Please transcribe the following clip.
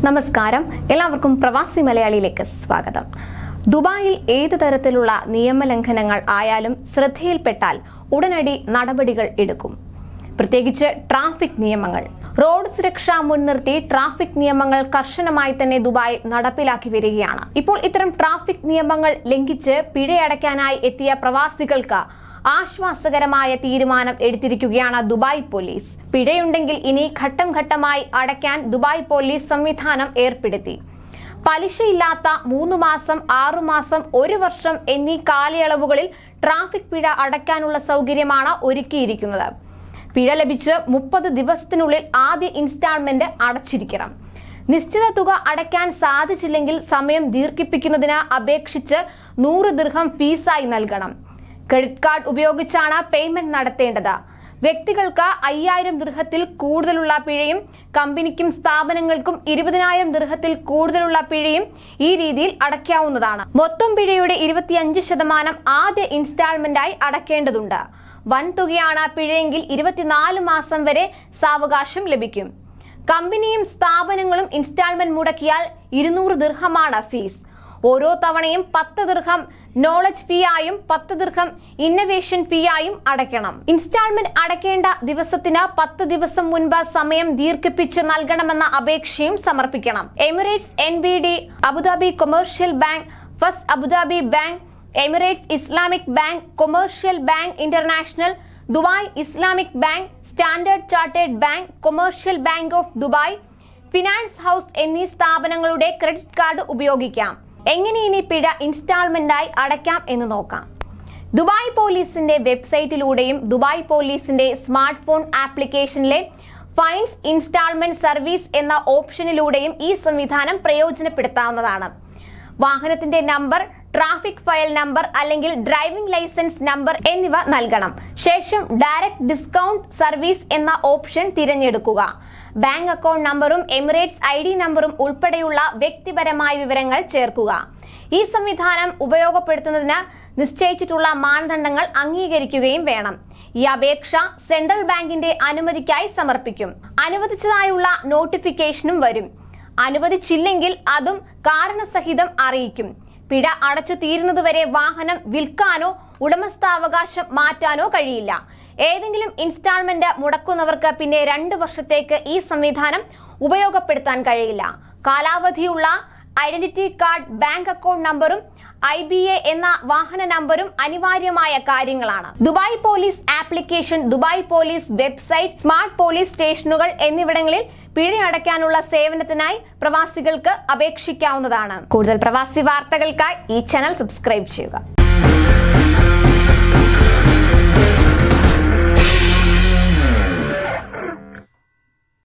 നമസ്കാരം, എല്ലാവർക്കും പ്രവാസി മലയാളിയിലേക്ക് സ്വാഗതം. ദുബായിൽ ഏത് തരത്തിലുള്ള നിയമലംഘനങ്ങൾ ആയാലും ശ്രദ്ധയിൽപ്പെട്ടാൽ ഉടനടി നടപടികൾ എടുക്കും. പ്രത്യേകിച്ച് ട്രാഫിക് നിയമങ്ങൾ. റോഡ് സുരക്ഷ മുൻനിർത്തി ട്രാഫിക് നിയമങ്ങൾ കർശനമായി തന്നെ ദുബായ് നടപ്പിലാക്കി വരികയാണ്. ഇപ്പോൾ ഇത്തരം ട്രാഫിക് നിയമങ്ങൾ ലംഘിച്ച് പിഴയടയ്ക്കാനായി എത്തിയ പ്രവാസികൾക്ക് ആശ്വാസകരമായ തീരുമാനം എടുത്തിരിക്കുകയാണ് ദുബായ് പോലീസ്. പിഴയുണ്ടെങ്കിൽ ഇനി ഘട്ടം ഘട്ടമായി അടയ്ക്കാൻ ദുബായ് പോലീസ് സംവിധാനം ഏർപ്പെടുത്തി. പലിശയില്ലാത്ത 3 മാസം, 6 മാസം, 1 വർഷം എന്നീ കാലയളവുകളിൽ ട്രാഫിക് പിഴ അടയ്ക്കാനുള്ള സൗകര്യമാണ് ഒരുക്കിയിരിക്കുന്നത്. പിഴ ലഭിച്ച് 30 ദിവസത്തിനുള്ളിൽ ആദ്യ ഇൻസ്റ്റാൾമെന്റ് അടച്ചിരിക്കണം. നിശ്ചിത തുക അടയ്ക്കാൻ സാധിച്ചില്ലെങ്കിൽ സമയം ദീർഘിപ്പിക്കുന്നതിന് അപേക്ഷിച്ച് 100 ദിർഹം ഫീസായി നൽകണം. ക്രെഡിറ്റ് കാർഡ് ഉപയോഗിച്ചാണ് പേയ്മെന്റ് നടത്തേണ്ടത്. വ്യക്തികൾക്ക് 5000 ദിർഹത്തിൽ കൂടുതലുള്ള പിഴയും കമ്പനിക്കും സ്ഥാപനങ്ങൾക്കും 20000 ദിർഹത്തിൽ കൂടുതലുള്ള പിഴയും ഈ രീതിയിൽ അടയ്ക്കാവുന്നതാണ്. മൊത്തം പിഴയുടെ 25% ആദ്യ ഇൻസ്റ്റാൾമെന്റായി അടയ്ക്കേണ്ടതുണ്ട്. വൻ തുകയാണ് പിഴയെങ്കിൽ 24 മാസം വരെ സാവകാശം ലഭിക്കും. കമ്പനിയും സ്ഥാപനങ്ങളും ഇൻസ്റ്റാൾമെന്റ് മുടക്കിയാൽ 200 ദിർഹമാണ് ഫീസ്. ഓരോ തവണയും 10 ദിർഹം നോളജ് ഫീ ആയും 10 ദിർഹം ഇന്നവേഷൻ ഫീ ആയും അടയ്ക്കണം. ഇൻസ്റ്റാൾമെന്റ് അടയ്ക്കേണ്ട ദിവസത്തിന് 10 ദിവസം മുൻപ് സമയം ദീർഘിപ്പിച്ച് നൽകണമെന്ന അപേക്ഷയും സമർപ്പിക്കണം. Emirates NBD, Abu Dhabi commercial bank, first Abu Dhabi bank, Emirates Islamic bank, commercial bank international, Dubai Islamic bank, standard chartered bank, commercial bank of Dubai, finance house എന്നീ സ്ഥാപനങ്ങളുടെ ക്രെഡിറ്റ് കാർഡ് ഉപയോഗിക്കാം. എങ്ങനെ ഇനി പിഴ ഇൻസ്റ്റാൾമെന്റായി അടയ്ക്കാം എന്ന് നോക്കാം. ദുബായ് പോലീസിന്റെ വെബ്സൈറ്റിലൂടെയും ദുബായ് പോലീസിന്റെ സ്മാർട്ട് ഫോൺ ആപ്ലിക്കേഷനിലെ ഫൈൻസ് ഇൻസ്റ്റാൾമെന്റ് സർവീസ് എന്ന ഓപ്ഷനിലൂടെയും ഈ സംവിധാനം പ്രയോജനപ്പെടുത്താവുന്നതാണ്. വാഹനത്തിന്റെ നമ്പർ, ട്രാഫിക് ഫയൽ നമ്പർ അല്ലെങ്കിൽ ഡ്രൈവിംഗ് ലൈസൻസ് നമ്പർ എന്നിവ നൽകണം. ശേഷം ഡയറക്റ്റ് ഡിസ്കൗണ്ട് സർവീസ് എന്ന ഓപ്ഷൻ തിരഞ്ഞെടുക്കുക. ബാങ്ക് അക്കൗണ്ട് നമ്പറും എമിറേറ്റ്സ് ID നമ്പറും ഉൾപ്പെടെയുള്ള വ്യക്തിപരമായ വിവരങ്ങൾ ചേർക്കുക. ഈ സംവിധാനം ഉപയോഗപ്പെടുത്തുന്നതിന് നിശ്ചയിച്ചിട്ടുള്ള മാനദണ്ഡങ്ങൾ അംഗീകരിക്കുകയും വേണം. ഈ അപേക്ഷ സെൻട്രൽ ബാങ്കിന്റെ അനുമതിക്കായി സമർപ്പിക്കും. അനുവദിച്ചതായുള്ള നോട്ടിഫിക്കേഷനും വരും. അനുവദിച്ചില്ലെങ്കിൽ അതും കാരണസഹിതം അറിയിക്കും. പിഴ അടച്ചു തീരുന്നതുവരെ വാഹനം വിൽക്കാനോ ഉടമസ്ഥാവകാശം മാറ്റാനോ കഴിയില്ല. ഏതെങ്കിലും ഇൻസ്റ്റാൾമെന്റ് മുടക്കുന്നവർക്ക് പിന്നെ 2 വർഷത്തേക്ക് ഈ സംവിധാനം ഉപയോഗപ്പെടുത്താൻ കഴിയില്ല. കാലാവധിയുള്ള ഐഡന്റിറ്റി കാർഡ്, ബാങ്ക് അക്കൗണ്ട് നമ്പറും IBA എന്ന വാഹന നമ്പറും അനിവാര്യമായ കാര്യങ്ങളാണ്. Dubai police application, Dubai police website, smart police സ്റ്റേഷനുകൾ എന്നിവിടങ്ങളിൽ പിഴ അടയ്ക്കാനുള്ള സേവനത്തിനായി പ്രവാസികൾക്ക് അപേക്ഷിക്കാവുന്നതാണ്. കൂടുതൽ പ്രവാസി വാർത്തകൾക്കായി ഈ ചാനൽ സബ്സ്ക്രൈബ് ചെയ്യുക.